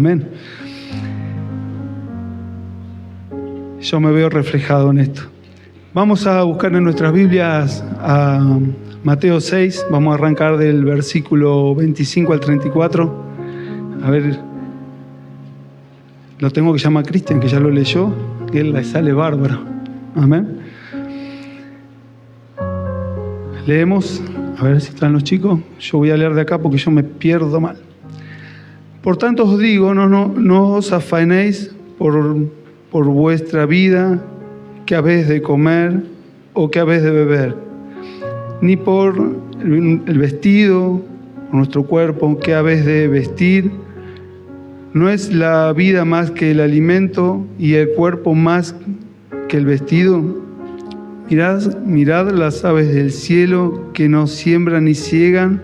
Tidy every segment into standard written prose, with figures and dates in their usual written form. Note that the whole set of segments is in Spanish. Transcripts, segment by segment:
Amén. Yo me veo reflejado en esto. Vamos a buscar en nuestras Biblias a Mateo 6. Vamos a arrancar del versículo 25 al 34. A ver, lo tengo que llamar a Cristian, que ya lo leyó, que él le sale bárbaro. Amén. Leemos, a ver si están los chicos. Yo voy a leer de acá porque yo me pierdo mal. Por tanto os digo, no os afanéis por vuestra vida, qué habéis de comer o qué habéis de beber, ni por el vestido, por nuestro cuerpo, qué habéis de vestir. ¿No es la vida más que el alimento y el cuerpo más que el vestido? Mirad las aves del cielo, que no siembran ni ciegan,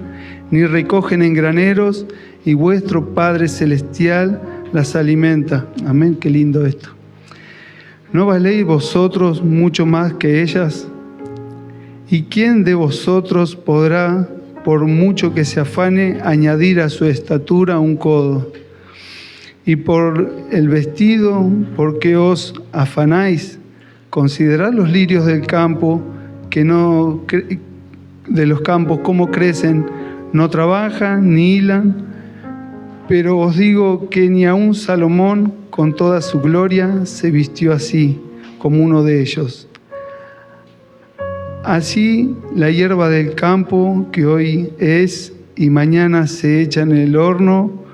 ni recogen en graneros, y vuestro Padre Celestial las alimenta. Amén, qué lindo esto. ¿No valéis vosotros mucho más que ellas? ¿Y quién de vosotros podrá, por mucho que se afane, añadir a su estatura un codo? Y por el vestido, ¿por qué os afanáis? Considerad los lirios del campo, de los campos, cómo crecen, no trabajan ni hilan, pero os digo que ni aun Salomón, con toda su gloria, se vistió así, como uno de ellos. Así la hierba del campo, que hoy es y mañana se echa en el horno,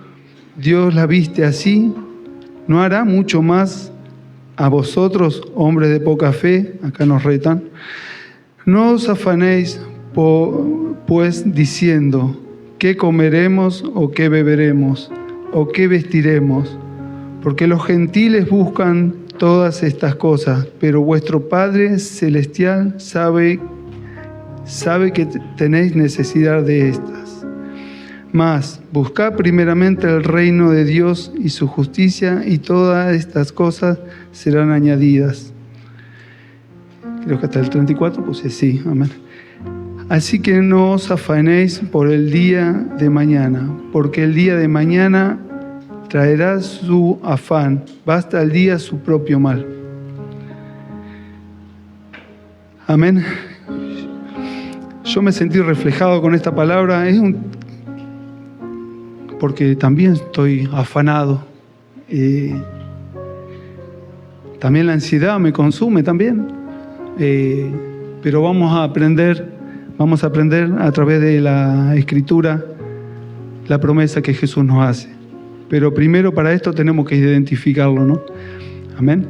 Dios la viste así, ¿no hará mucho más a vosotros, hombres de poca fe? Acá nos retan. No os afanéis, pues, diciendo, ¿qué comeremos o qué beberemos o qué vestiremos? Porque los gentiles buscan todas estas cosas, pero vuestro Padre Celestial sabe que tenéis necesidad de estas. Mas buscad primeramente el reino de Dios y su justicia, y todas estas cosas serán añadidas. Creo que hasta el 34, pues sí, amén. Así que no os afanéis por el día de mañana, porque el día de mañana traerá su afán, basta el día su propio mal. Amén. Yo me sentí reflejado con esta palabra, porque también estoy afanado. También la ansiedad me consume también. Pero vamos a aprender a través de la Escritura la promesa que Jesús nos hace. Pero primero para esto tenemos que identificarlo, ¿no? Amén.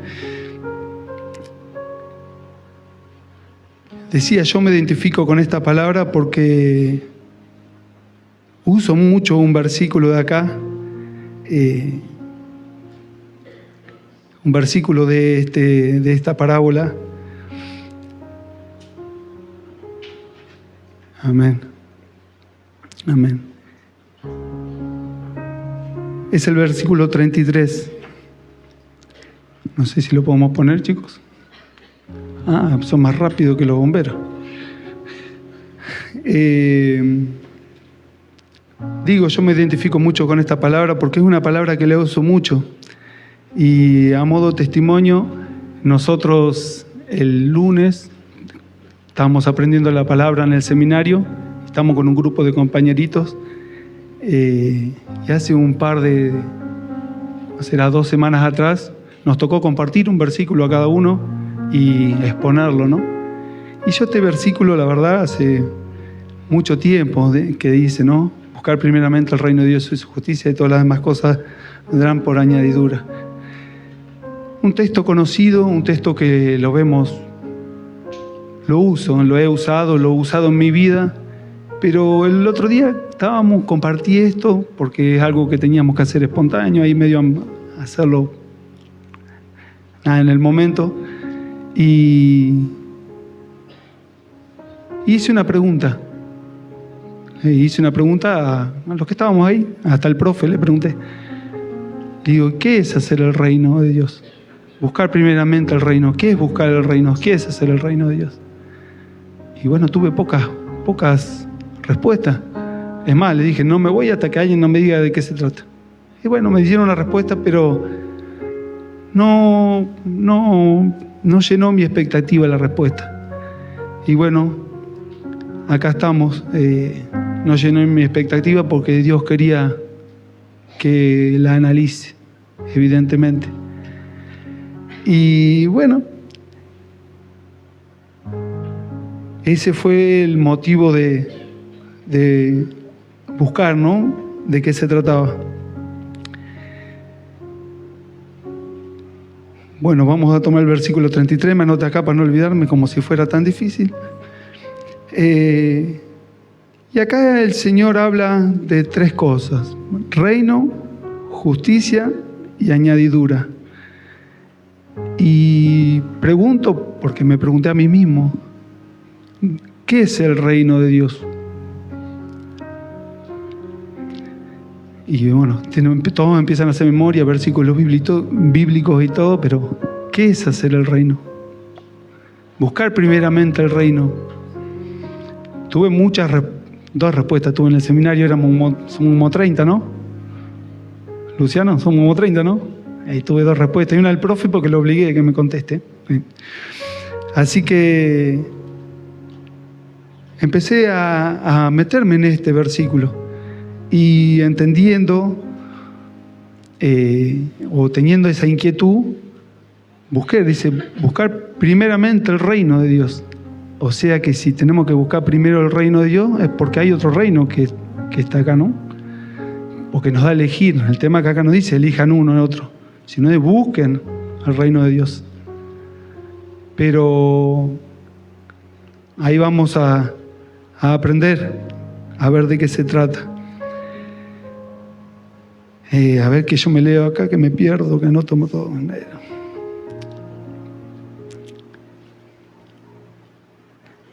Decía, yo me identifico con esta palabra porque uso mucho un versículo de acá, un versículo de esta parábola. Amén. Amén. Es el versículo 33. No sé si lo podemos poner, chicos. Son más rápidos que los bomberos. Yo me identifico mucho con esta palabra porque es una palabra que le uso mucho. Y a modo testimonio, nosotros el lunes estábamos aprendiendo la palabra en el seminario, estamos con un grupo de compañeritos, y hace será 2 semanas atrás, nos tocó compartir un versículo a cada uno y exponerlo, ¿no? Y yo este versículo, la verdad, hace mucho tiempo que dice, ¿no? Buscar primeramente el reino de Dios y su justicia, y todas las demás cosas vendrán por añadidura. Un texto conocido, un texto que lo he usado en mi vida, pero el otro día compartí esto porque es algo que teníamos que hacer espontáneo, ahí medio a hacerlo en el momento, y hice una pregunta. A los que estábamos ahí, hasta el profe le pregunté. Digo, ¿qué es hacer el reino de Dios? Buscar primeramente el reino. ¿Qué es buscar el reino? ¿Qué es hacer el reino de Dios? Y bueno, tuve pocas respuestas. Es más, le dije, no me voy hasta que alguien no me diga de qué se trata. Y bueno, me dieron la respuesta, pero no llenó mi expectativa la respuesta. Y bueno, acá estamos. No llenó mi expectativa porque Dios quería que la analice, evidentemente. Y bueno, ese fue el motivo de buscar, ¿no? ¿De qué se trataba? Bueno, vamos a tomar el versículo 33, me anoté acá para no olvidarme, como si fuera tan difícil. Y acá el Señor habla de tres cosas: reino, justicia y añadidura. Y pregunto, porque me pregunté a mí mismo, ¿qué es el reino de Dios? Y bueno, todos empiezan a hacer memoria, versículos bíblicos y todo, pero ¿qué es hacer el reino? Buscar primeramente el reino. Tuve dos respuestas tuve en el seminario, somos como 30, ¿no? Luciano, somos como 30, ¿no? Ahí tuve dos respuestas, y una del profe porque lo obligué a que me conteste. Así que empecé a meterme en este versículo. Y entendiendo o teniendo esa inquietud, buscar primeramente el reino de Dios. O sea que si tenemos que buscar primero el reino de Dios es porque hay otro reino que está acá, ¿no? Porque nos da a elegir. El tema que acá nos dice, elijan uno o otro. Sino de busquen el reino de Dios. Pero ahí vamos a aprender, a ver de qué se trata. A ver, que yo me leo acá, que me pierdo, que no tomo todo.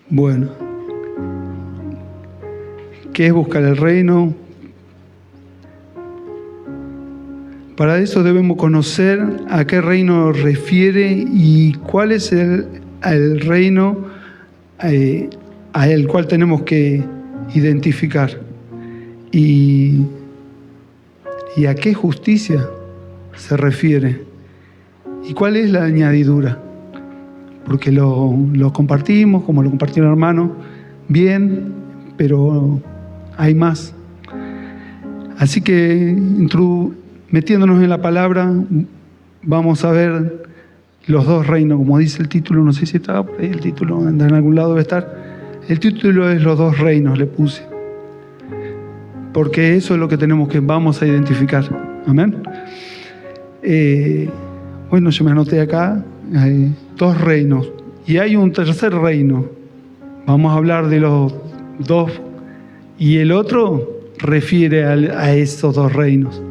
Bueno, ¿qué es buscar el reino? Para eso debemos conocer a qué reino refiere y cuál es el reino al cual tenemos que identificar. Y a qué justicia se refiere. ¿Y cuál es la añadidura? Porque lo compartimos, como lo compartieron hermanos, bien, pero hay más. Así que, metiéndonos en la palabra, vamos a ver los dos reinos, como dice el título. No sé si está por ahí el título, en algún lado debe estar. El título es Los dos reinos, le puse. Porque eso es lo que vamos a identificar. Amén. Bueno, yo me anoté acá, hay dos reinos. Y hay un tercer reino. Vamos a hablar de los dos. Y el otro refiere a esos dos reinos.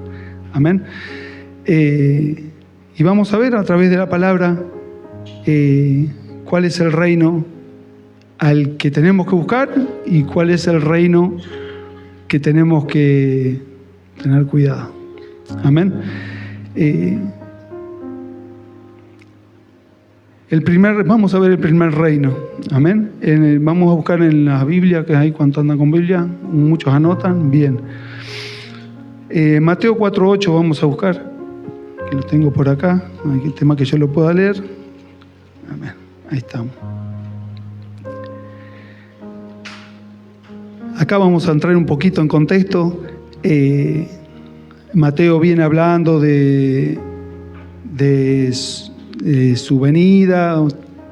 Amén. Y vamos a ver a través de la palabra cuál es el reino al que tenemos que buscar y cuál es el reino que tenemos que tener cuidado. Amén. Vamos a ver el primer reino. Amén. Vamos a buscar en la Biblia, que hay cuánto andan con Biblia, muchos anotan, bien. Mateo 4:8 vamos a buscar, que lo tengo por acá, hay el tema que yo lo pueda leer. Amén. Ahí estamos. Acá vamos a entrar un poquito en contexto. Mateo viene hablando de su venida.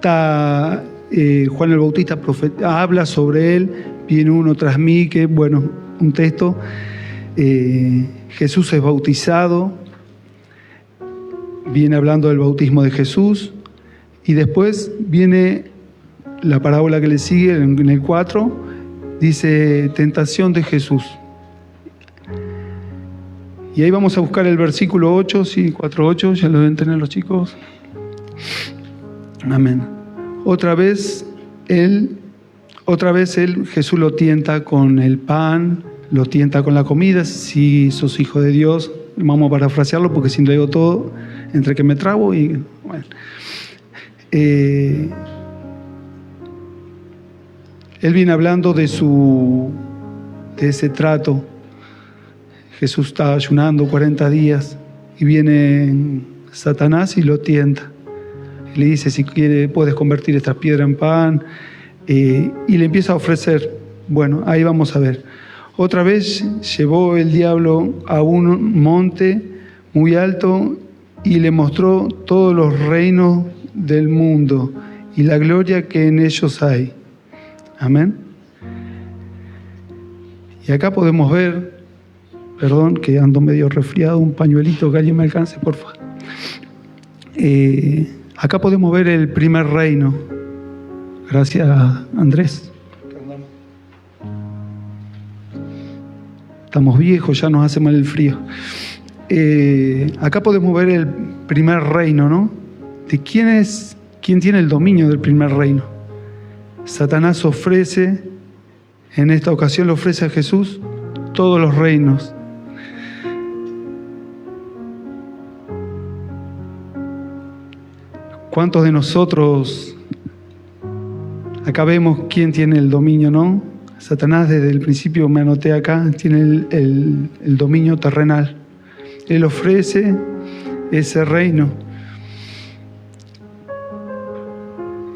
Juan el Bautista habla sobre él. Viene uno tras mí, que bueno, un texto. Jesús es bautizado. Viene hablando del bautismo de Jesús. Y después viene la parábola que le sigue en el 4. Dice, tentación de Jesús. Y ahí vamos a buscar el versículo 8, sí, 4:8, ya lo deben tener los chicos. Amén. Otra vez él, Jesús lo tienta con el pan, lo tienta con la comida. Si sos hijo de Dios, vamos a parafrasearlo porque si no digo todo, entre que me trabo y bueno. Él viene hablando de ese trato. Jesús está ayunando 40 días y viene Satanás y lo tienta. Y le dice, si quiere, puedes convertir esta piedra en pan. Y le empieza a ofrecer. Bueno, ahí vamos a ver. Otra vez llevó el diablo a un monte muy alto y le mostró todos los reinos del mundo y la gloria que en ellos hay. Amén. Y acá podemos ver, perdón que ando medio resfriado, un pañuelito que alguien me alcance, por favor. Acá podemos ver el primer reino. Gracias, Andrés. Estamos viejos, ya nos hace mal el frío. Acá podemos ver el primer reino, ¿no? ¿De quién tiene el dominio del primer reino? Satanás ofrece, en esta ocasión le ofrece a Jesús todos los reinos. ¿Cuántos de nosotros, acá vemos quién tiene el dominio, ¿no? Satanás, desde el principio me anoté acá, tiene el dominio terrenal. Él ofrece ese reino,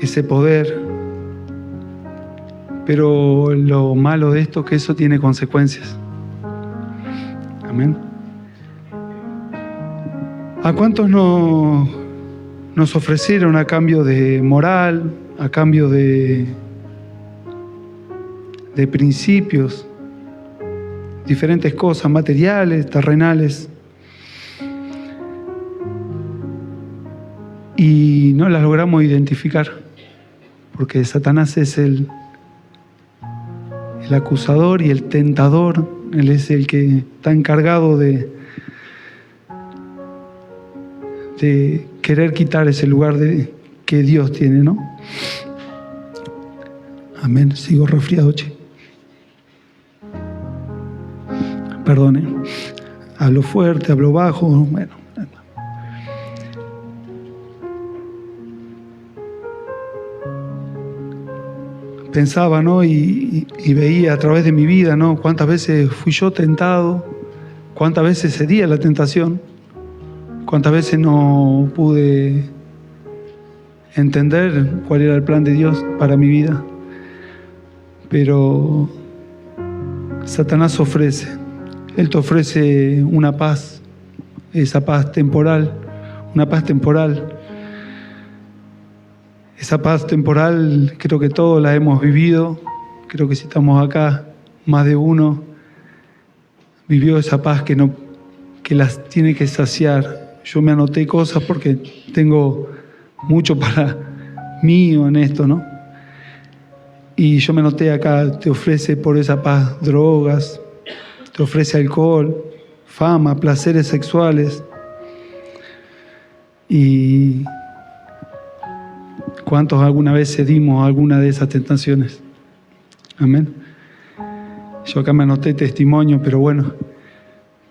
ese poder. Pero lo malo de esto es que eso tiene consecuencias. Amén. ¿A cuántos nos ofrecieron a cambio de moral, a cambio de principios, diferentes cosas materiales, terrenales, y no las logramos identificar? Porque Satanás es el acusador y el tentador. Él es el que está encargado de querer quitar ese lugar que Dios tiene, ¿no? Amén. Sigo resfriado, che. Perdone. Hablo fuerte, hablo bajo. Bueno. Pensaba, ¿no? Y veía a través de mi vida, ¿no? Cuántas veces fui yo tentado, cuántas veces cedí a la tentación, cuántas veces no pude entender cuál era el plan de Dios para mi vida. Pero Satanás ofrece, él te ofrece una paz, esa paz temporal, una paz temporal. Esa paz temporal creo que todos la hemos vivido. Creo que si estamos acá, más de uno vivió esa paz que las tiene que saciar. Yo me anoté cosas porque tengo mucho para mío en esto, ¿no? Y yo me anoté acá, te ofrece por esa paz drogas, te ofrece alcohol, fama, placeres sexuales. Y ¿cuántos alguna vez cedimos a alguna de esas tentaciones? Amén. Yo acá me anoté testimonio, pero bueno,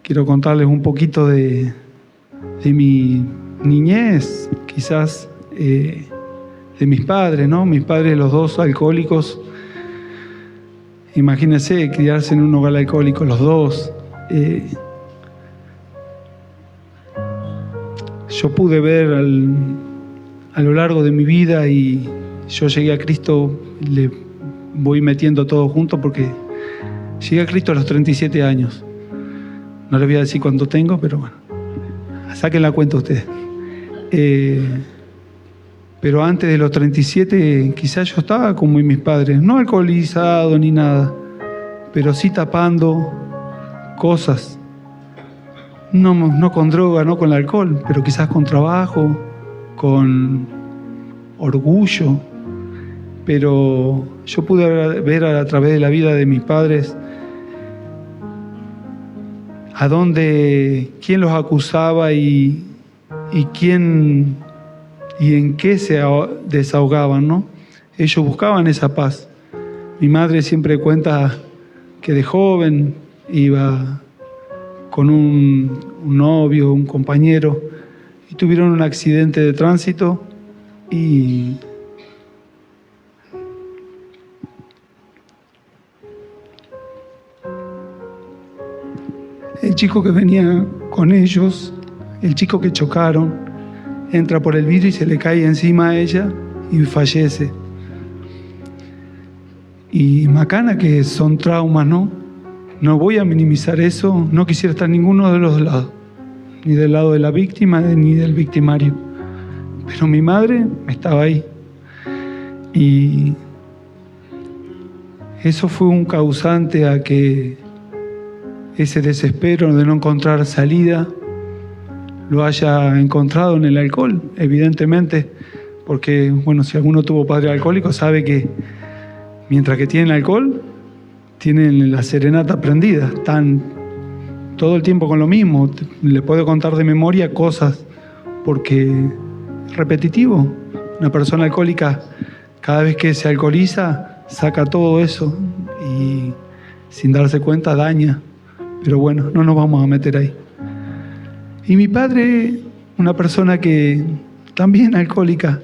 quiero contarles un poquito de mi niñez, quizás de mis padres, ¿no? Mis padres, los dos alcohólicos. Imagínense criarse en un hogar alcohólico, los dos. Yo pude ver a lo largo de mi vida, y yo llegué a Cristo, le voy metiendo todo junto porque llegué a Cristo a los 37 años. No les voy a decir cuánto tengo, pero bueno, saquen la cuenta ustedes. Pero antes de los 37 quizás yo estaba como mis padres, no alcoholizado ni nada, pero sí tapando cosas. No con droga, no con el alcohol, pero quizás con trabajo, con orgullo. Pero yo pude ver a través de la vida de mis padres quién los acusaba y en qué se desahogaban, ¿no? Ellos buscaban esa paz. Mi madre siempre cuenta que de joven iba con un novio, un compañero, y tuvieron un accidente de tránsito y El chico que venía con ellos, el chico que chocaron, entra por el vidrio y se le cae encima a ella y fallece. Y macana que son traumas, ¿no? No voy a minimizar eso, no quisiera estar en ninguno de los dos lados, ni del lado de la víctima ni del victimario. Pero mi madre estaba ahí. Y eso fue un causante a que ese desespero de no encontrar salida lo haya encontrado en el alcohol, evidentemente, porque, bueno, si alguno tuvo padre alcohólico sabe que mientras que tienen alcohol, tienen la serenata prendida, están todo el tiempo con lo mismo. Le puedo contar de memoria cosas porque es repetitivo. Una persona alcohólica, cada vez que se alcoholiza, saca todo eso y sin darse cuenta daña. Pero bueno, no nos vamos a meter ahí. Y mi padre, una persona que también alcohólica,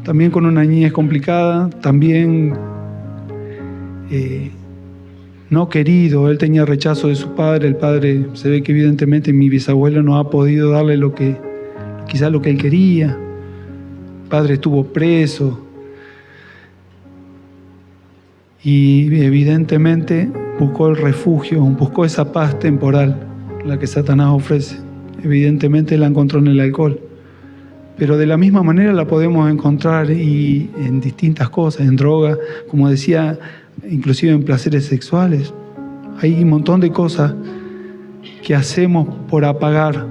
también con una niñez complicada, también no querido. Él tenía rechazo de su padre. El padre, se ve que evidentemente mi bisabuelo no ha podido darle quizás lo que él quería. El padre estuvo preso. Y evidentemente buscó el refugio, buscó esa paz temporal, la que Satanás ofrece. Evidentemente la encontró en el alcohol. Pero de la misma manera la podemos encontrar y en distintas cosas, en droga, como decía, inclusive en placeres sexuales. Hay un montón de cosas que hacemos por apagar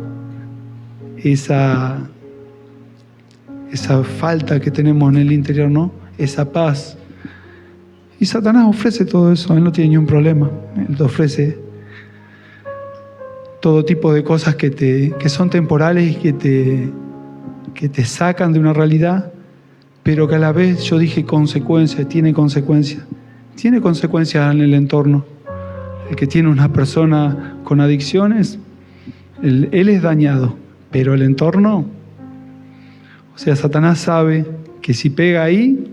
esa falta que tenemos en el interior, ¿no? Esa paz. Y Satanás ofrece todo eso, él no tiene ningún problema. Él te ofrece todo tipo de cosas que son temporales y que te sacan de una realidad, pero que a la vez, yo dije consecuencias, tiene consecuencias. Tiene consecuencias en el entorno. El que tiene una persona con adicciones, él es dañado, pero el entorno, o sea, Satanás sabe que si pega ahí,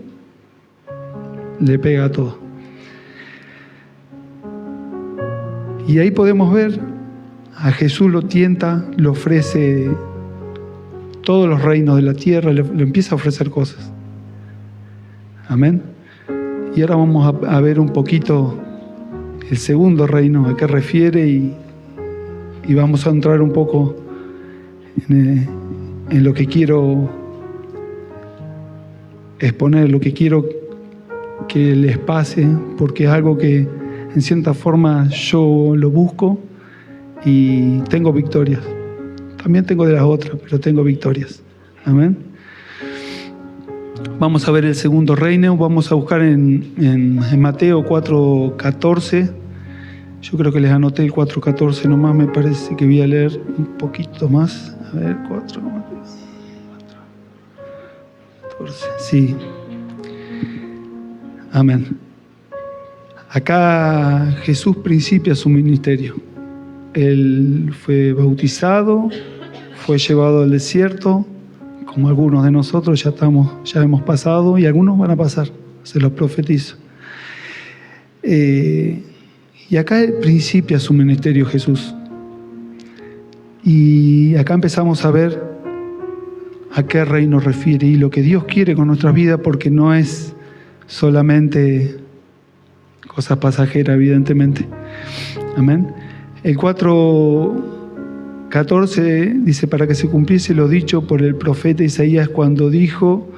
le pega a todo. Y ahí podemos ver, a Jesús lo tienta, le ofrece todos los reinos de la tierra, le empieza a ofrecer cosas. Amén. Y ahora vamos a ver un poquito el segundo reino, a qué refiere, y vamos a entrar un poco en lo que quiero exponer, lo que quiero que les pase, porque es algo que en cierta forma yo lo busco y tengo victorias. También tengo de las otras, pero tengo victorias. Amén. Vamos a ver el segundo reino. Vamos a buscar en Mateo 4:14. Yo creo que les anoté el 4:14 nomás, me parece que voy a leer un poquito más. A ver, 4:14. Sí. Amén. Acá Jesús principia su ministerio. Él fue bautizado, fue llevado al desierto, como algunos de nosotros ya hemos pasado y algunos van a pasar, se los profetizo. Y acá principia su ministerio Jesús. Y acá empezamos a ver a qué reino refiere y lo que Dios quiere con nuestras vidas, porque no es solamente cosa pasajera, evidentemente. Amén. El 4:14 dice: para que se cumpliese lo dicho por el profeta Isaías cuando dijo: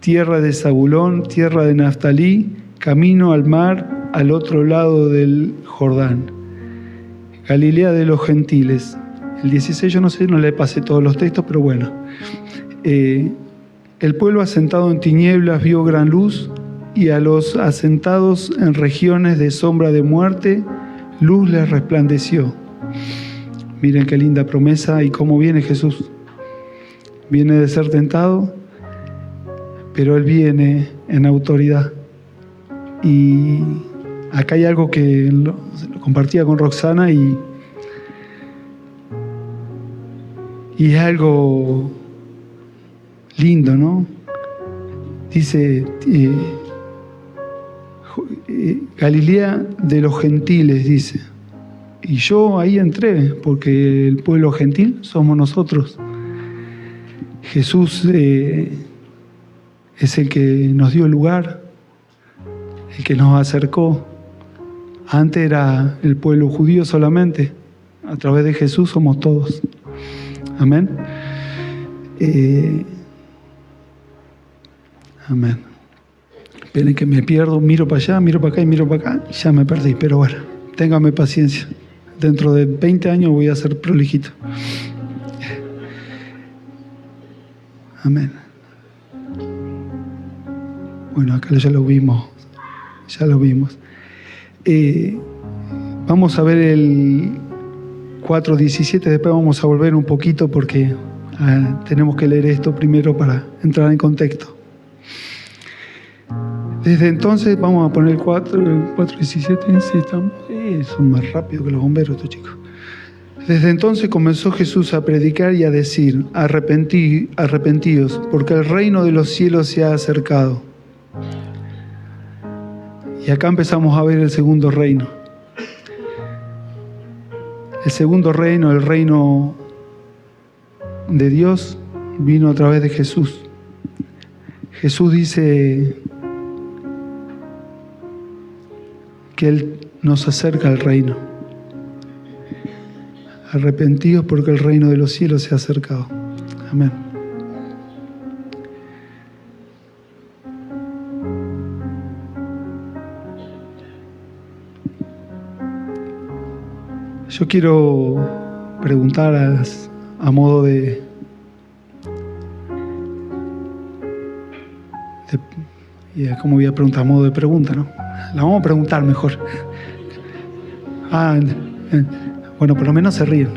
tierra de Zabulón, tierra de Naftalí, camino al mar, al otro lado del Jordán, Galilea de los gentiles. El 16, yo no sé, no le pasé todos los textos, pero bueno. El pueblo asentado en tinieblas vio gran luz, y a los asentados en regiones de sombra de muerte, luz les resplandeció. Miren qué linda promesa y cómo viene Jesús. Viene de ser tentado, pero Él viene en autoridad. Y acá hay algo que lo compartía con Roxana y es algo lindo, ¿no? Dice Galilea de los gentiles, dice. Y yo ahí entré, porque el pueblo gentil somos nosotros. Jesús es el que nos dio el lugar, el que nos acercó. Antes era el pueblo judío solamente. A través de Jesús somos todos. Amén. Amén. Esperen que me pierdo, miro para allá, miro para acá y miro para acá. Ya me perdí, pero bueno, téngame paciencia. Dentro de 20 años voy a ser prolijito. Amén. Bueno, acá ya lo vimos. Ya lo vimos. Vamos a ver el 4:17, después vamos a volver un poquito porque tenemos que leer esto primero para entrar en contexto. Desde entonces, vamos a poner el 4:17, sí, estamos, son más rápidos que los bomberos estos chicos. Desde entonces comenzó Jesús a predicar y a decir: arrepentíos, porque el reino de los cielos se ha acercado. Y acá empezamos a ver el segundo reino. El segundo reino, el reino de Dios, vino a través de Jesús. Jesús dice que Él nos acerca al reino. Arrepentidos porque el reino de los cielos se ha acercado. Amén. Yo quiero preguntar a modo de ¿cómo voy a preguntar? A modo de pregunta, ¿no? La vamos a preguntar mejor. Bueno, por lo menos se ríen.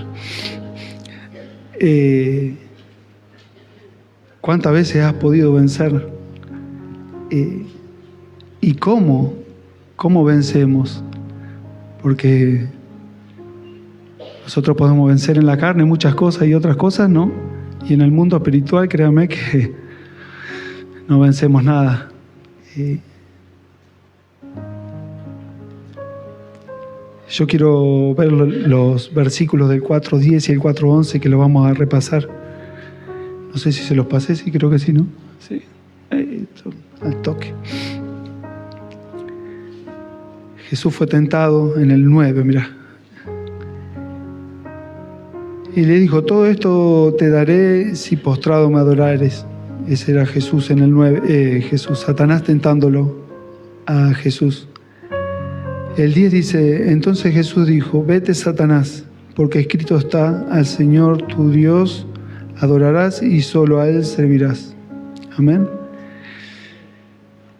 ¿Cuántas veces has podido vencer? ¿Y cómo? ¿Cómo vencemos? Porque nosotros podemos vencer en la carne muchas cosas y otras cosas no. Y en el mundo espiritual, créanme que no vencemos nada. Yo quiero ver los versículos del 4:10 y el 4:11 que los vamos a repasar. No sé si se los pasé, sí, creo que sí, ¿no? Sí, al toque. Jesús fue tentado en el 9, mirá. Y le dijo: todo esto te daré si postrado me adorares. Ese era Jesús en el 9. Jesús, Satanás tentándolo a Jesús. El 10 dice: entonces Jesús dijo: vete, Satanás, porque escrito está: al Señor tu Dios adorarás y solo a Él servirás. Amén.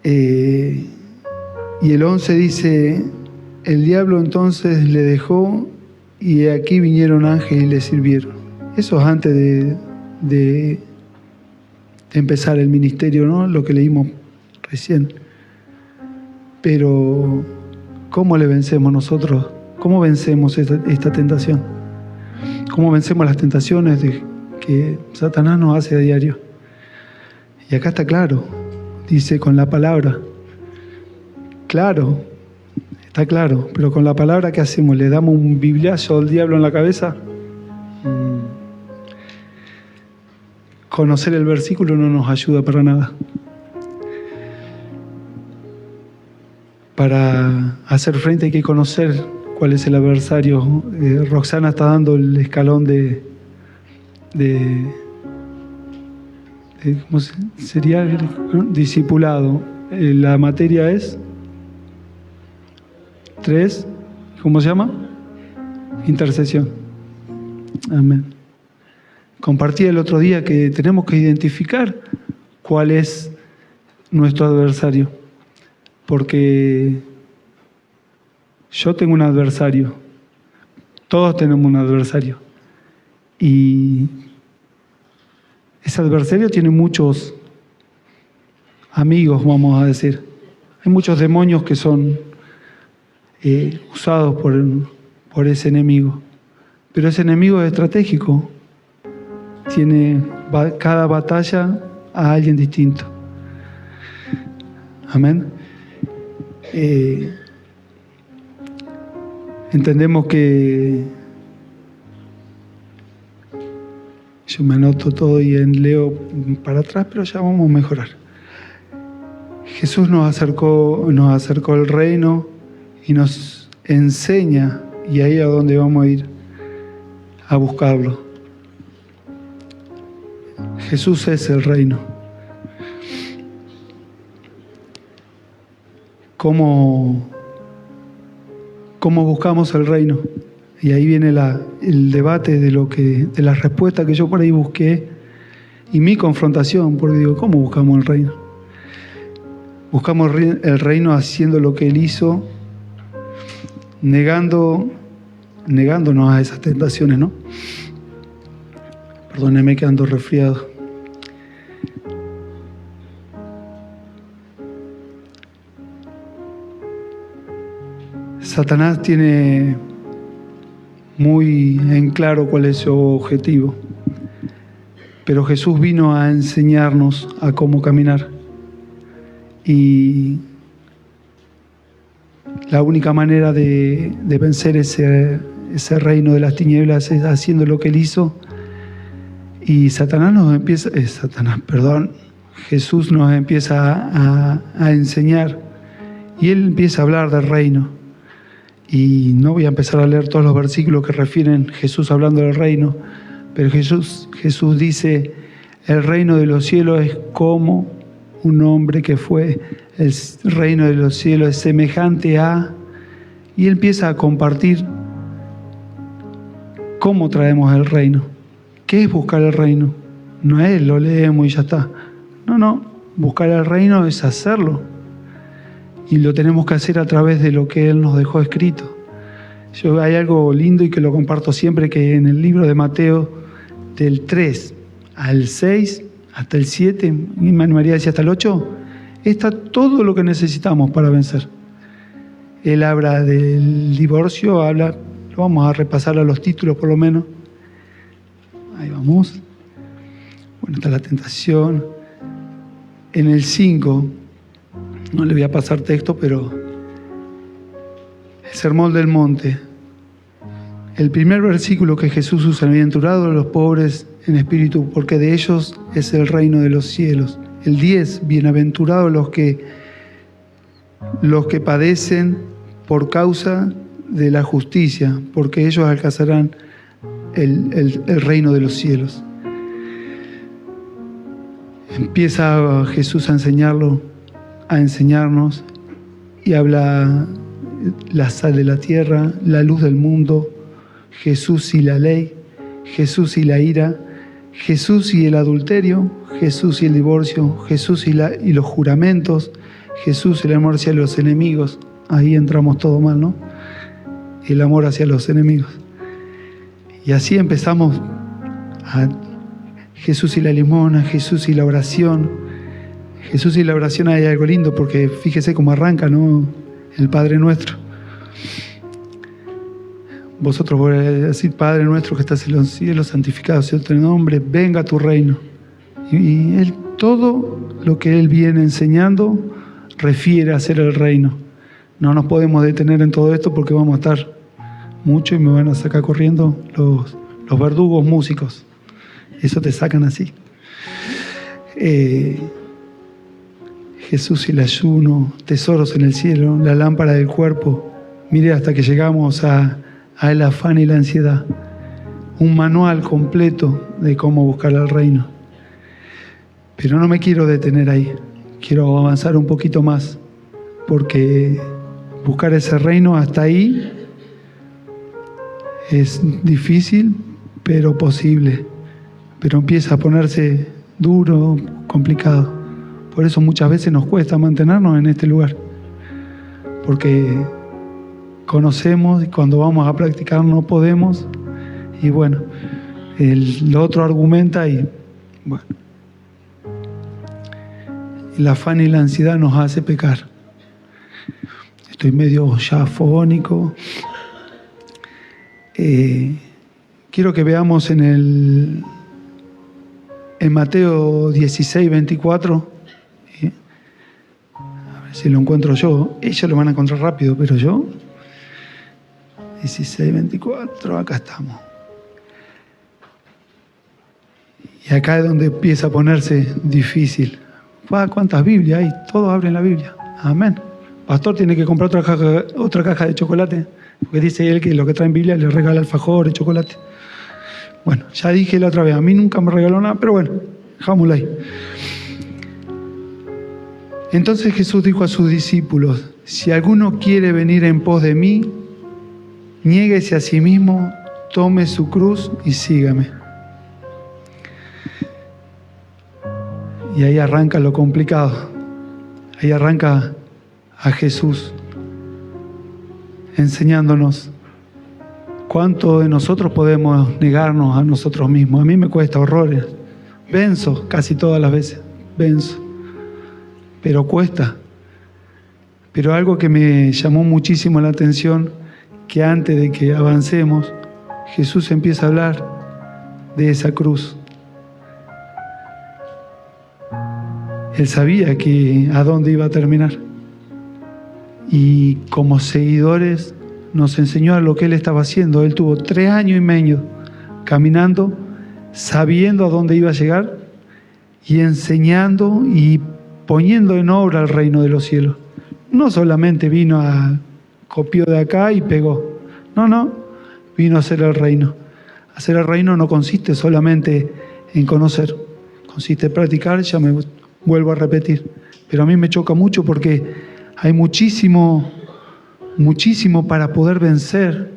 Y el 11 dice: el diablo entonces le dejó y aquí vinieron ángeles y le sirvieron. Eso es antes de empezar el ministerio, ¿no? Lo que leímos recién. Pero ¿cómo le vencemos nosotros? ¿Cómo vencemos esta tentación? ¿Cómo vencemos las tentaciones que Satanás nos hace a diario? Y acá está claro, dice con la palabra. Claro, está claro, pero con la palabra, ¿qué hacemos? ¿Le damos un bibliazo al diablo en la cabeza? Conocer el versículo no nos ayuda para nada. Para hacer frente hay que conocer cuál es el adversario. Roxana está dando el escalón de ¿cómo sería? Discipulado. La materia es 3, ¿cómo se llama? Intercesión. Amén. Compartí el otro día que tenemos que identificar cuál es nuestro adversario. Porque yo tengo un adversario. Todos tenemos un adversario. Y ese adversario tiene muchos amigos, vamos a decir. Hay muchos demonios que son usados por ese enemigo. Pero ese enemigo es estratégico. Tiene cada batalla a alguien distinto. Amén. entendemos que yo me anoto todo y leo para atrás, pero ya vamos a mejorar. Jesús nos acercó el reino y nos enseña, y ahí a donde vamos a ir a buscarlo. Jesús es el reino. ¿Cómo buscamos el reino? Y ahí viene el debate de la respuesta que yo por ahí busqué y mi confrontación, porque digo, ¿cómo buscamos el reino? Buscamos el reino haciendo lo que Él hizo, negándonos a esas tentaciones, ¿no? Perdóneme que ando resfriado. Satanás tiene muy en claro cuál es su objetivo, pero Jesús vino a enseñarnos a cómo caminar. Y la única manera de vencer ese reino de las tinieblas es haciendo lo que Él hizo. Y Jesús nos empieza a enseñar, y Él empieza a hablar del reino. Y no voy a empezar a leer todos los versículos que refieren Jesús hablando del reino, pero Jesús dice, el reino de los cielos es como un hombre que fue, el reino de los cielos es semejante a... Y Él empieza a compartir cómo traemos el reino. ¿Qué es buscar el reino? No es lo leemos y ya está. No, buscar el reino es hacerlo. Y lo tenemos que hacer a través de lo que Él nos dejó escrito. Hay algo lindo y que lo comparto siempre, que en el libro de Mateo, del 3 al 6, hasta el 7, y María decía hasta el 8, está todo lo que necesitamos para vencer. Él habla del divorcio, lo vamos a repasar a los títulos por lo menos. Ahí vamos. Bueno, está la tentación. En el 5, no le voy a pasar texto, pero el Sermón del Monte, el primer versículo que Jesús usa, bienaventurados los pobres en espíritu, porque de ellos es el reino de los cielos. El 10, bienaventurados los que padecen por causa de la justicia, porque ellos alcanzarán el reino de los cielos. Empieza Jesús a enseñarnos y habla la sal de la tierra, la luz del mundo, Jesús y la ley, Jesús y la ira, Jesús y el adulterio, Jesús y el divorcio, Jesús y los juramentos, Jesús y el amor hacia los enemigos. Ahí entramos todo mal, ¿no? El amor hacia los enemigos. Y así empezamos a Jesús y la limosna, Jesús y la oración. Jesús y la oración hay algo lindo, porque fíjese cómo arranca, ¿no? El Padre Nuestro. Vosotros voy a decir, Padre nuestro que estás en los cielos, santificado sea tu nombre, venga tu reino. Y Él, todo lo que Él viene enseñando refiere a hacer el reino. No nos podemos detener en todo esto porque vamos a estar mucho y me van a sacar corriendo los verdugos músicos. Eso te sacan así. Jesús y el ayuno, tesoros en el cielo, la lámpara del cuerpo. Mire hasta que llegamos al afán y la ansiedad. Un manual completo de cómo buscar el reino. Pero no me quiero detener ahí. Quiero avanzar un poquito más, porque buscar ese reino hasta ahí es difícil, pero posible. Pero empieza a ponerse duro, complicado. Por eso muchas veces nos cuesta mantenernos en este lugar, porque conocemos y cuando vamos a practicar no podemos, y bueno, el otro argumenta y bueno, el afán y la ansiedad nos hace pecar. Estoy medio ya fogónico. Quiero que veamos en Mateo 16, 24. A ver si lo encuentro yo. Ellos lo van a encontrar rápido, pero yo... 16:24, acá estamos. Y acá es donde empieza a ponerse difícil. ¿Cuántas Biblias hay? Todos abren la Biblia. Amén. Pastor tiene que comprar otra caja de chocolate, porque dice él que lo que trae en Biblia le regala alfajor y chocolate. Bueno, ya dije la otra vez, a mí nunca me regaló nada, pero bueno, dejámoslo ahí. Entonces Jesús dijo a sus discípulos: si alguno quiere venir en pos de mí, niéguese a sí mismo, tome su cruz y sígame. Y ahí arranca lo complicado. Ahí arranca a Jesús enseñándonos cuánto de nosotros podemos negarnos a nosotros mismos. A mí me cuesta horrores. Venzo casi todas las veces. Venzo. Pero cuesta. Pero algo que me llamó muchísimo la atención, que antes de que avancemos, Jesús empieza a hablar de esa cruz. Él sabía a dónde iba a terminar. Y como seguidores nos enseñó a lo que Él estaba haciendo. Él tuvo 3 años y medio caminando, sabiendo a dónde iba a llegar y enseñando y poniendo en obra el reino de los cielos. No solamente vino copió de acá y pegó. No, vino a hacer el reino. Hacer el reino no consiste solamente en conocer, consiste en practicar. Ya me vuelvo a repetir, pero a mí me choca mucho porque hay muchísimo para poder vencer.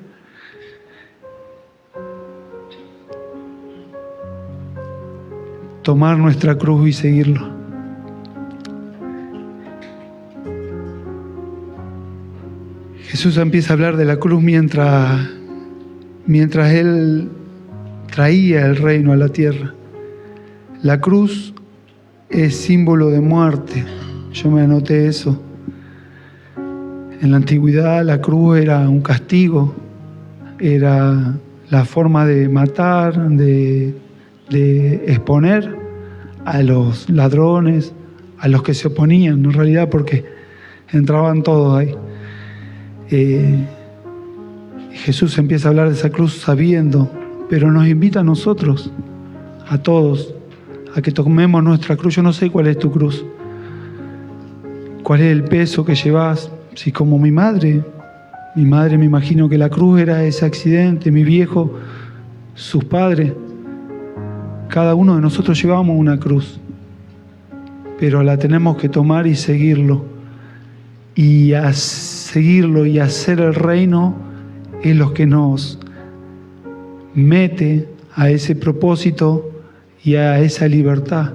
Tomar nuestra cruz y seguirlo. Jesús empieza a hablar de la cruz mientras Él traía el reino a la tierra. La cruz es símbolo de muerte. Yo me anoté eso. En la antigüedad la cruz era un castigo, era la forma de matar, de exponer a los ladrones, a los que se oponían, en realidad, porque entraban todos ahí. Jesús empieza a hablar de esa cruz sabiendo, pero nos invita a nosotros, a todos, a que tomemos nuestra cruz. Yo no sé cuál es tu cruz, cuál es el peso que llevas. Si como mi madre me imagino que la cruz era ese accidente, mi viejo, sus padres, cada uno de nosotros llevamos una cruz, pero la tenemos que tomar y seguirlo, y a seguirlo y hacer el reino es lo que nos mete a ese propósito y a esa libertad.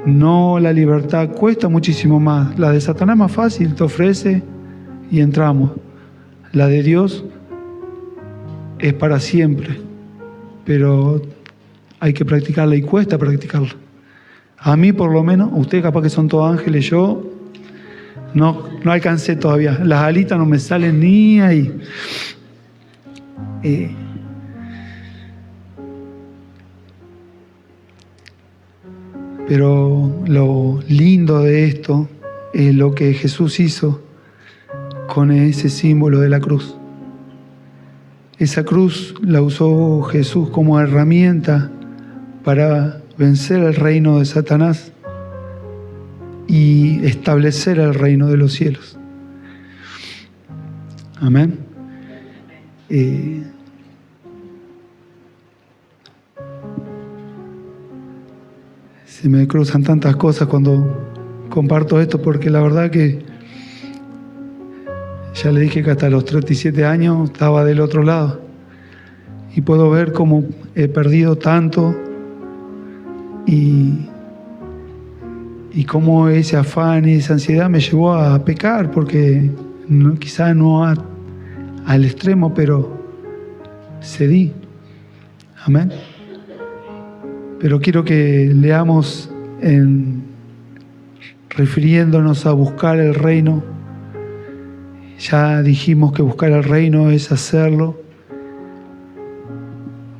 No, la libertad cuesta muchísimo más. La de Satanás es más fácil, te ofrece y entramos. La de Dios es para siempre, pero hay que practicarla y cuesta practicarla. A mí por lo menos, ustedes capaz que son todos ángeles, yo no alcancé todavía. Las alitas no me salen ni ahí. Pero lo lindo de esto es lo que Jesús hizo con ese símbolo de la cruz. Esa cruz la usó Jesús como herramienta para vencer el reino de Satanás y establecer el reino de los cielos. Amén. Se me cruzan tantas cosas cuando comparto esto, porque la verdad que ya le dije que hasta los 37 años estaba del otro lado y puedo ver cómo he perdido tanto y cómo ese afán y esa ansiedad me llevó a pecar, porque quizás no al extremo, pero cedí. Amén. Pero quiero que leamos refiriéndonos a buscar el reino. Ya dijimos que buscar el reino es hacerlo.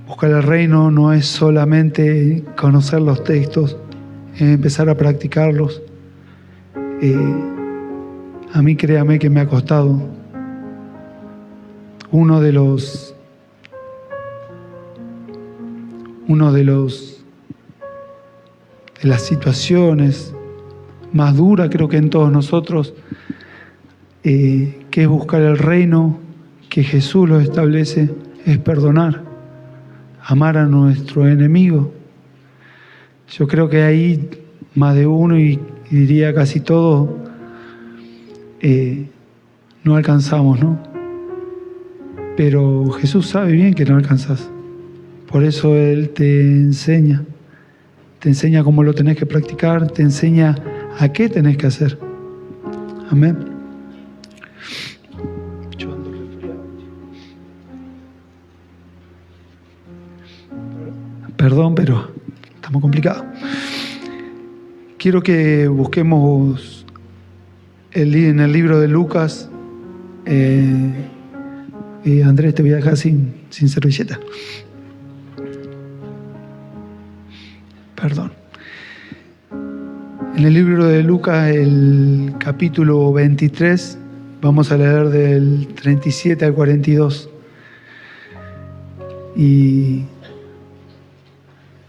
Buscar el reino no es solamente conocer los textos, es empezar a practicarlos. A mí créame que me ha costado. Uno de las situaciones más duras, creo que en todos nosotros, que es buscar el reino que Jesús lo establece, es perdonar, amar a nuestro enemigo. Yo creo que ahí más de uno, y diría casi todos, no alcanzamos, ¿no? Pero Jesús sabe bien que no alcanzás. Por eso Él te enseña cómo lo tenés que practicar, te enseña a qué tenés que hacer. Amén. Yo ando resfriado. Perdón, pero estamos complicados. Quiero que busquemos en el libro de Lucas. Andrés, te voy a dejar sin servilleta. Perdón. En el libro de Lucas, el capítulo 23, vamos a leer del 37 al 42. Y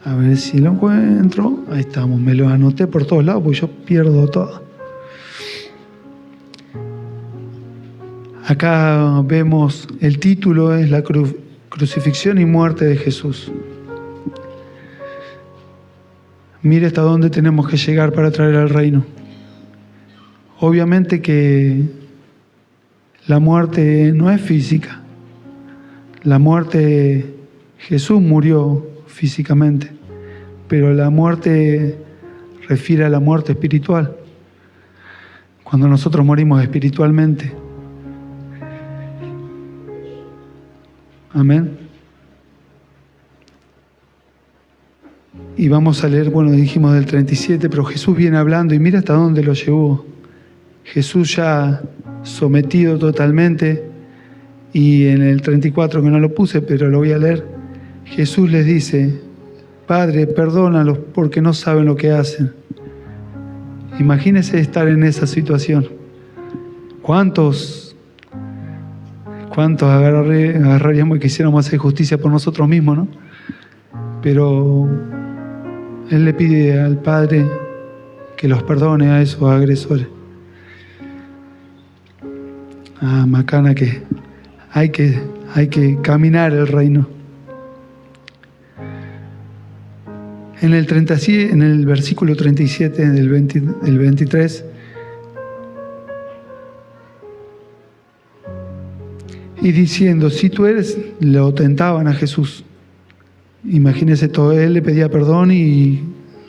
a ver si lo encuentro. Ahí estamos, me lo anoté por todos lados porque yo pierdo todo. Acá vemos el título, es la crucifixión y muerte de Jesús. Mire hasta dónde tenemos que llegar para traer al reino. Obviamente que la muerte no es física. La muerte, Jesús murió físicamente, pero la muerte refiere a la muerte espiritual. Cuando nosotros morimos espiritualmente. Amén. Y vamos a leer, bueno, dijimos del 37, pero Jesús viene hablando y mira hasta dónde lo llevó. Jesús ya sometido totalmente, y en el 34, que no lo puse, pero lo voy a leer, Jesús les dice: Padre, perdónalos porque no saben lo que hacen. Imagínense estar en esa situación. ¿Cuántos agarraríamos y quisiéramos hacer justicia por nosotros mismos, no? Pero Él le pide al Padre que los perdone a esos agresores. Macana, que hay que caminar el reino. En el versículo 37 del 23, y diciendo: si tú eres, lo tentaban a Jesús. Imagínese todo, él le pedía perdón y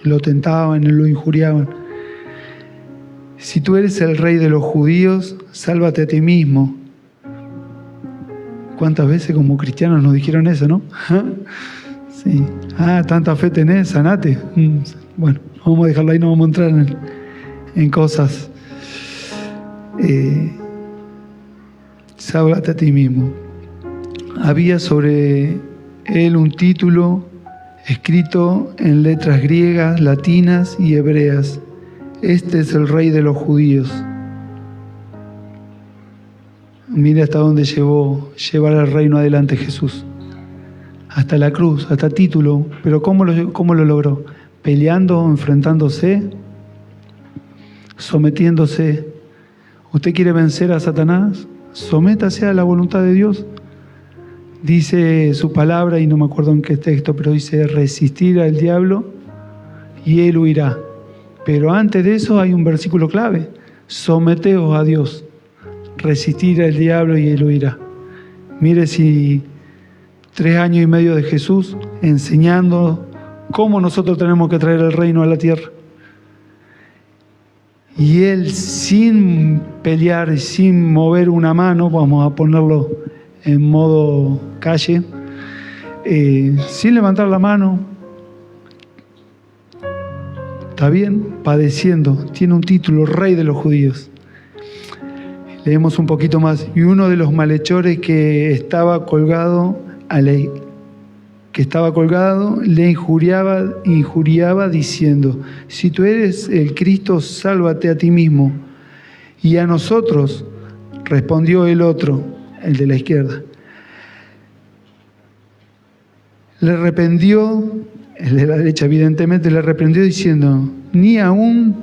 lo tentaban, lo injuriaban. Si tú eres el rey de los judíos, sálvate a ti mismo. ¿Cuántas veces como cristianos nos dijeron eso, no? Sí. Tanta fe tenés, sanate. Bueno, vamos a dejarlo ahí, no vamos a entrar en cosas. Sálvate a ti mismo. Había sobre él un título escrito en letras griegas, latinas y hebreas: este es el rey de los judíos. Mira hasta dónde llevar el reino adelante Jesús. Hasta la cruz, hasta título. Pero ¿cómo lo logró? Peleando, enfrentándose, sometiéndose. ¿Usted quiere vencer a Satanás? Sométase a la voluntad de Dios. Dice su palabra, y no me acuerdo en qué texto, pero dice: resistir al diablo y él huirá. Pero antes de eso hay un versículo clave: someteos a Dios, resistir al diablo y él huirá. Mire, si 3 años y medio de Jesús enseñando cómo nosotros tenemos que traer el reino a la tierra, y él sin pelear, sin mover una mano, vamos a ponerlo en modo calle, sin levantar la mano, está bien, padeciendo, tiene un título: rey de los judíos. Leemos un poquito más: y uno de los malhechores que estaba colgado le injuriaba diciendo: si tú eres el Cristo, sálvate a ti mismo y a nosotros. Respondió el otro, el de la izquierda: le reprendió, el de la derecha evidentemente, le reprendió diciendo: ¿ni aún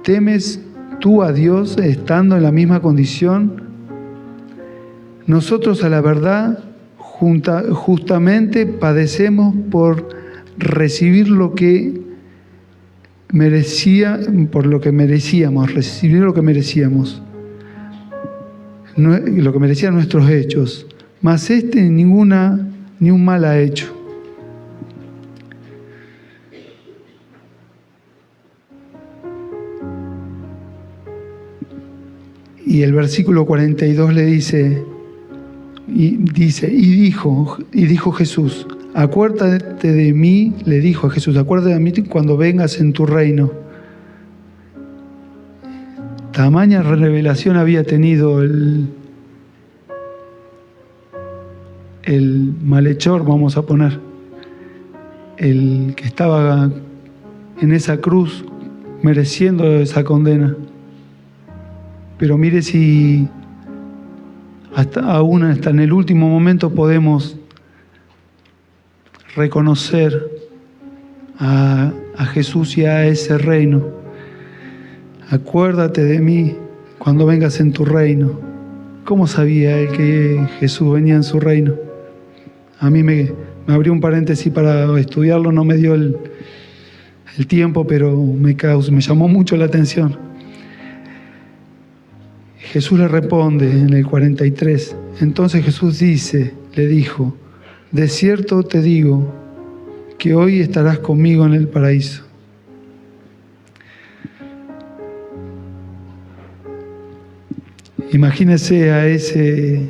temes tú a Dios estando en la misma condición? Nosotros a la verdad justamente padecemos por recibir lo que merecíamos, recibir lo que merecíamos, lo que merecían nuestros hechos, mas ni un mal ha hecho. Y el versículo 42 le dice, y dijo Jesús: acuérdate de mí, le dijo a Jesús, acuérdate de mí cuando vengas en tu reino. Tamaña revelación había tenido el malhechor, vamos a poner, el que estaba en esa cruz mereciendo esa condena. Pero mire si hasta en el último momento podemos reconocer a Jesús y a ese reino. Acuérdate de mí cuando vengas en tu reino. ¿Cómo sabía él que Jesús venía en su reino? A mí me abrió un paréntesis para estudiarlo, no me dio el tiempo, pero me llamó mucho la atención. Jesús le responde en el 43. Entonces Jesús le dijo: de cierto te digo que hoy estarás conmigo en el paraíso. Imagínese a ese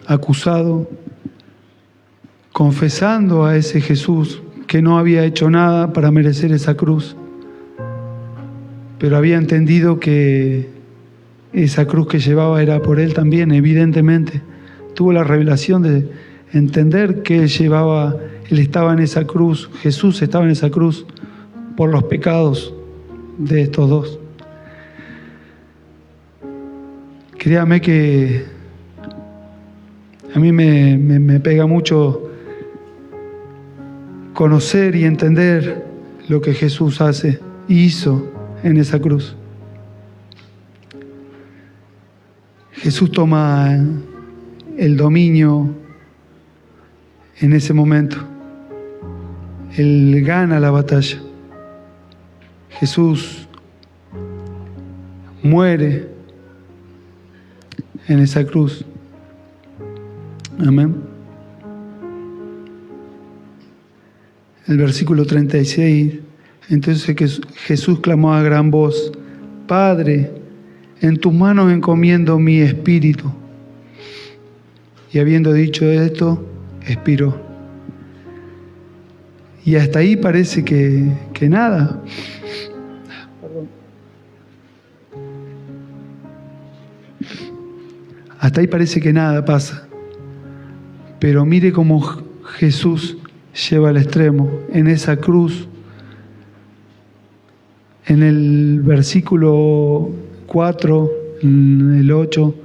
acusado confesando a ese Jesús que no había hecho nada para merecer esa cruz, pero había entendido que esa cruz que llevaba era por él también. Evidentemente tuvo la revelación de entender que él estaba en esa cruz, Jesús estaba en esa cruz por los pecados de estos dos. Créame que a mí me pega mucho conocer y entender lo que Jesús hizo en esa cruz. Jesús toma el dominio en ese momento. Él gana la batalla. Jesús muere en esa cruz. Amén. El versículo 36. Entonces Jesús clamó a gran voz: Padre, en tus manos encomiendo mi espíritu. Y habiendo dicho esto, expiró. Y hasta ahí parece que nada. Hasta ahí parece que nada pasa. Pero mire cómo Jesús lleva al extremo en esa cruz. En el versículo 4, en el 8,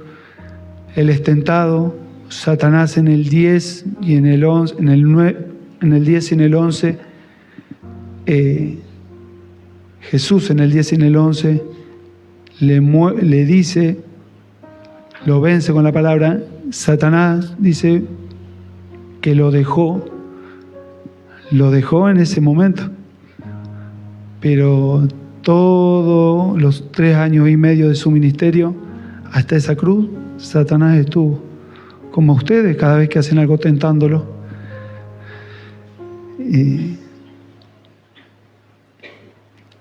Él es tentado, Satanás en el 10 y en el 11, en el 10 y en el 11, Jesús en el 10 y en el 11 le dice, lo vence con la palabra. Satanás dice que lo dejó en ese momento, pero todos los 3 años y medio de su ministerio, hasta esa cruz, Satanás estuvo, como ustedes, cada vez que hacen algo tentándolo.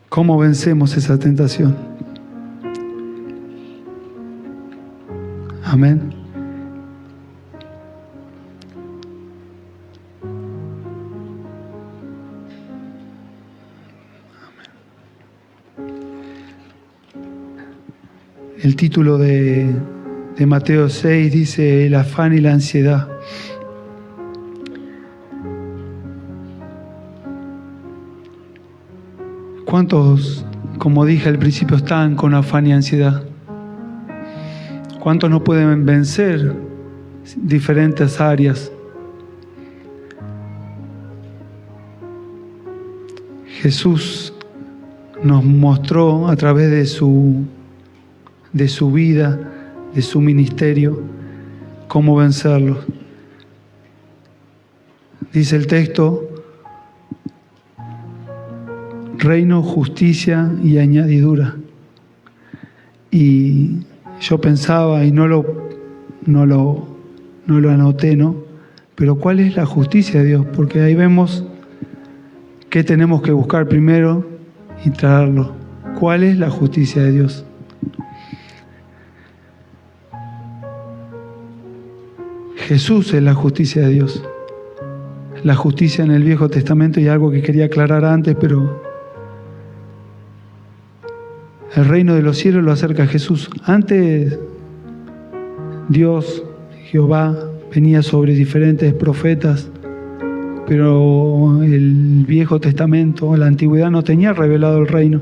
¿Cómo vencemos esa tentación? Amén. El título de Mateo 6 dice: el afán y la ansiedad. ¿Cuántos, como dije al principio, están con afán y ansiedad? ¿Cuántos no pueden vencer diferentes áreas. Jesús nos mostró a través de su vida, de su ministerio, cómo vencerlos. Dice el texto: reino, justicia y añadidura. Y yo pensaba, y no lo anoté, ¿no? Pero ¿cuál es la justicia de Dios? Porque ahí vemos qué tenemos que buscar primero y traerlo. ¿Cuál es la justicia de Dios? Jesús es la justicia de Dios. La justicia en el Viejo Testamento, y algo que quería aclarar antes, pero el reino de los cielos lo acerca a Jesús. Antes Dios, Jehová, venía sobre diferentes profetas, pero el Viejo Testamento, la Antigüedad, no tenía revelado el reino.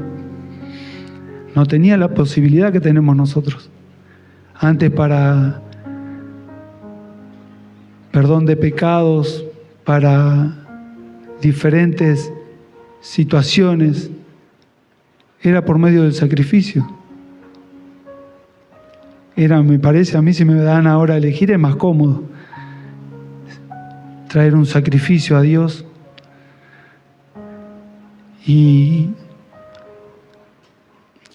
No tenía la posibilidad que tenemos nosotros. Antes, para perdón de pecados, para diferentes situaciones, era por medio del sacrificio. Me parece, a mí, si me dan ahora a elegir, es más cómodo traer un sacrificio a Dios. Y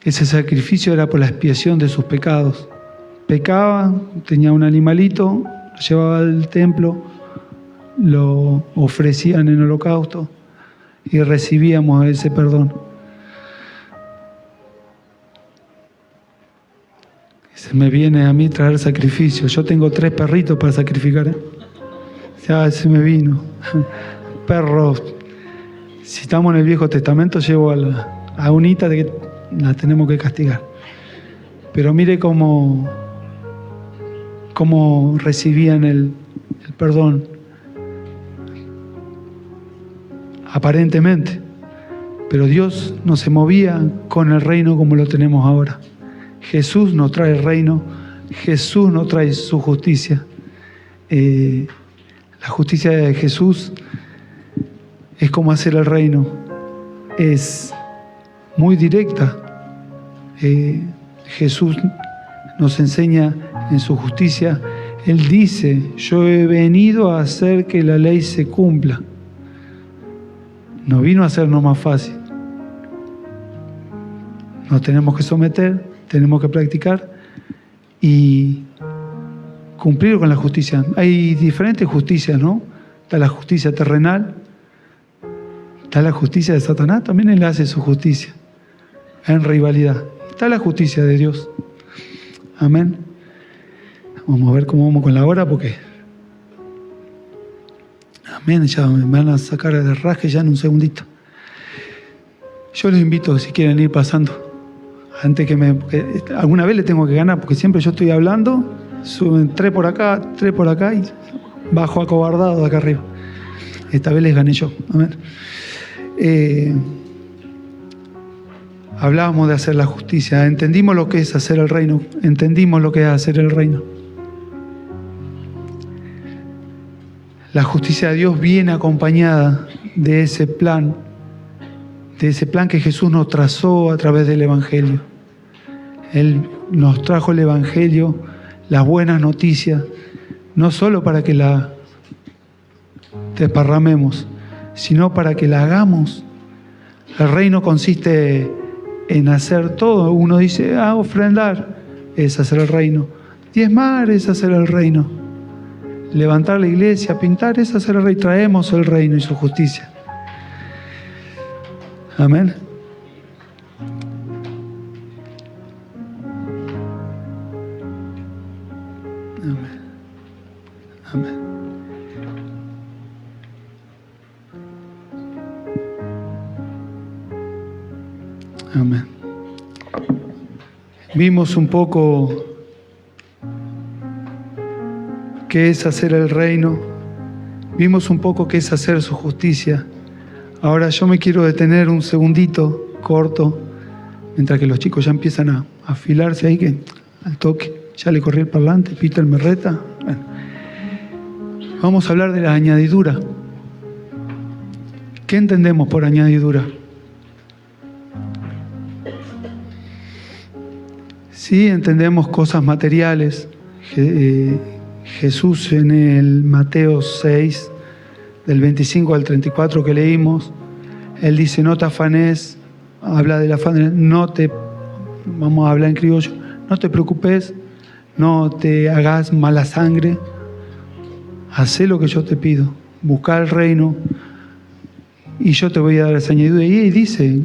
ese sacrificio era por la expiación de sus pecados. Pecaba, tenía un animalito, lo llevaba al templo, lo ofrecían en holocausto y recibíamos ese perdón. Se me viene a mí traer sacrificio. Yo tengo 3 perritos para sacrificar. Ya se me vino. Perros. Si estamos en el Viejo Testamento, llevo a unita de que la tenemos que castigar. Pero mire cómo recibían el perdón. Aparentemente. Pero Dios no se movía con el reino como lo tenemos ahora. Jesús nos trae el reino, Jesús nos trae su justicia. La justicia de Jesús es como hacer el reino, es muy directa. Jesús nos enseña en su justicia. Él dice: yo he venido a hacer que la ley se cumpla. No vino a hacernos más fácil. Nos tenemos que someter, tenemos que practicar y cumplir con la justicia. Hay diferentes justicias, ¿no? Está la justicia terrenal, está la justicia de Satanás, también él hace su justicia en rivalidad. Está la justicia de Dios. Amén. Vamos a ver cómo vamos con la hora, porque amén, ya me van a sacar de rasque ya en un segundito. Yo les invito, si quieren ir pasando, antes porque alguna vez le tengo que ganar, porque siempre yo estoy hablando, suben 3 por acá y bajo acobardado de acá arriba. Esta vez les gané yo. Amén. Hablábamos de hacer la justicia, entendimos lo que es hacer el reino, entendimos lo que es hacer el reino. La justicia de Dios viene acompañada de ese plan que Jesús nos trazó a través del Evangelio. Él nos trajo el Evangelio, las buenas noticias, no solo para que la desparramemos, sino para que la hagamos. El reino consiste en hacer todo. Uno dice: ofrendar es hacer el reino, diezmar es hacer el reino, levantar la iglesia, pintar es hacer el reino. Traemos el reino y su justicia. Amén. Amén. Amén. Amén. Vimos un poco qué es hacer el reino. Vimos un poco qué es hacer su justicia. Ahora yo me quiero detener un segundito corto, mientras que los chicos ya empiezan a afilarse ahí, que al toque ya le corrí el parlante, Peter me reta. Bueno, Vamos a hablar de la añadidura. ¿Qué entendemos por añadidura? Sí, entendemos cosas materiales. Jesús en el Mateo 6, del 25 al 34 que leímos, Él dice, no te afanes, habla del afán, vamos a hablar en criollo, no te preocupes, no te hagas mala sangre, hacé lo que yo te pido, busca el reino y yo te voy a dar esa añadidura. Y Él dice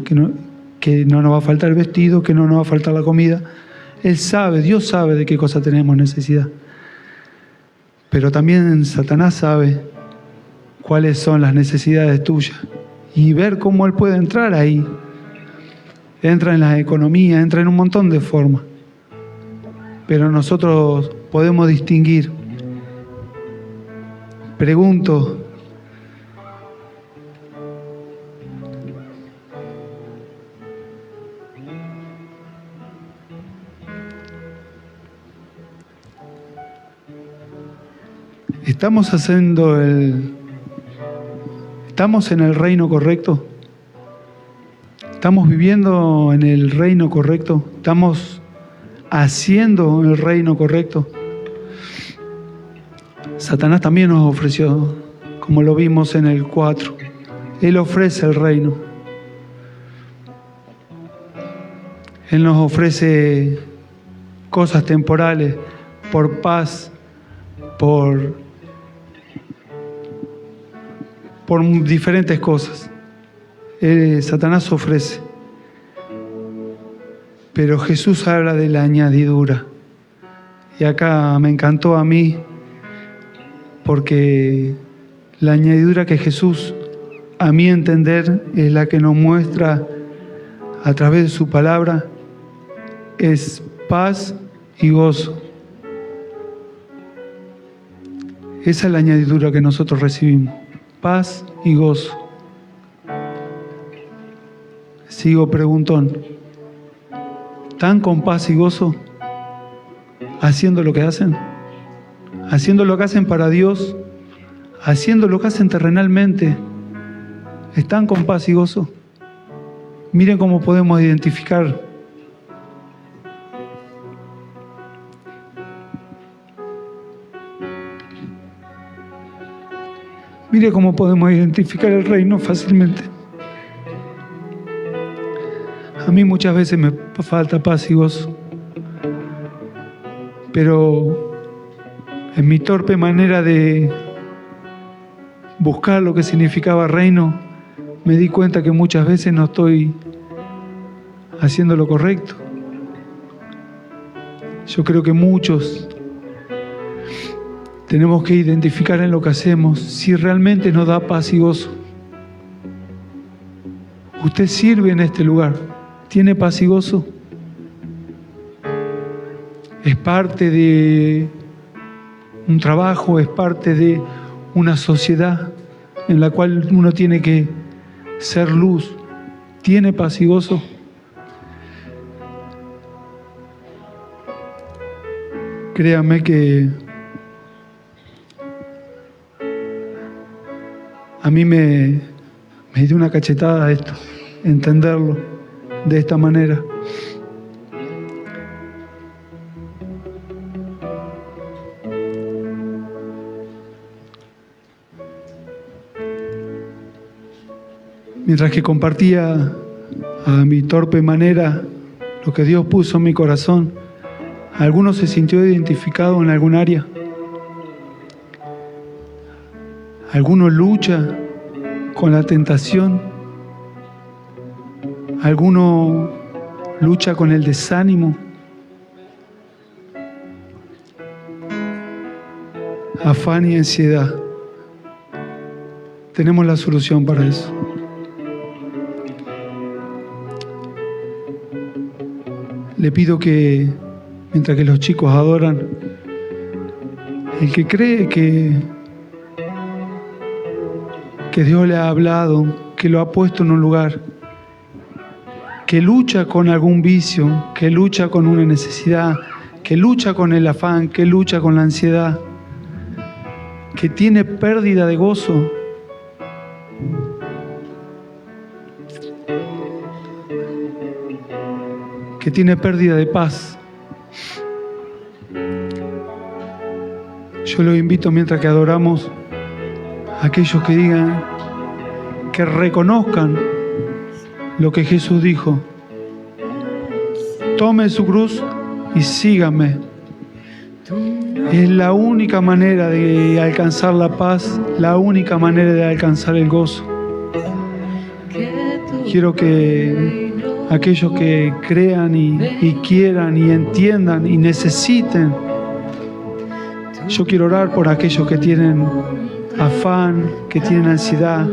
que no nos va a faltar el vestido, que no nos va a faltar la comida. Él sabe, Dios sabe de qué cosa tenemos necesidad. Pero también Satanás sabe cuáles son las necesidades tuyas y ver cómo Él puede entrar ahí. Entra en la economía, entra en un montón de formas. Pero nosotros podemos distinguir. Pregunto, ¿estamos en el reino correcto? ¿Estamos viviendo en el reino correcto? ¿Estamos haciendo el reino correcto? Satanás también nos ofreció, como lo vimos en el 4. Él ofrece el reino. Él nos ofrece cosas temporales por paz, por diferentes cosas. Satanás ofrece. Pero Jesús habla de la añadidura. Y acá me encantó a mí, porque la añadidura que Jesús, a mi entender, es la que nos muestra a través de su palabra, es paz y gozo. Esa es la añadidura que nosotros recibimos, paz y gozo. Sigo preguntón, ¿están con paz y gozo haciendo lo que hacen? Haciendo lo que hacen para Dios, haciendo lo que hacen terrenalmente. ¿Están con paz y gozo? Miren cómo podemos identificar. Mire cómo podemos identificar el reino fácilmente. A mí muchas veces me falta paz y gozo, pero en mi torpe manera de buscar lo que significaba reino, me di cuenta que muchas veces no estoy haciendo lo correcto. Yo creo que muchos tenemos que identificar en lo que hacemos si realmente nos da paz y gozo. Usted sirve en este lugar, ¿tiene paz y gozo? Es parte de un trabajo, es parte de una sociedad en la cual uno tiene que ser luz. ¿Tiene paz y gozo? Créame que a mí me dio una cachetada esto, entenderlo de esta manera. Mientras que compartía a mi torpe manera lo que Dios puso en mi corazón, ¿alguno se sintió identificado en algún área? ¿Alguno lucha con la tentación? ¿Alguno lucha con el desánimo? Afán y ansiedad. Tenemos la solución para eso. Le pido que, mientras que los chicos adoran, el que cree que Dios le ha hablado, que lo ha puesto en un lugar, que lucha con algún vicio, que lucha con una necesidad, que lucha con el afán, que lucha con la ansiedad, que tiene pérdida de gozo, que tiene pérdida de paz. Yo los invito, mientras que adoramos, a aquellos que digan, que reconozcan lo que Jesús dijo: tome su cruz y sígame. Es la única manera de alcanzar la paz, la única manera de alcanzar el gozo. Quiero que aquellos que crean y quieran y entiendan y necesiten, yo quiero orar por aquellos que tienen afán, que tienen ansiedad,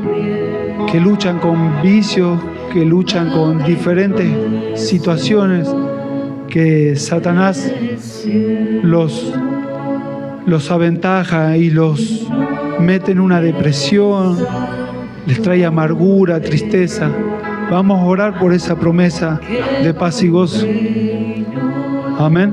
que luchan con vicios, que luchan con diferentes situaciones que Satanás los aventaja y los mete en una depresión, les trae amargura, tristeza. Vamos a orar por esa promesa de paz y gozo. Amén.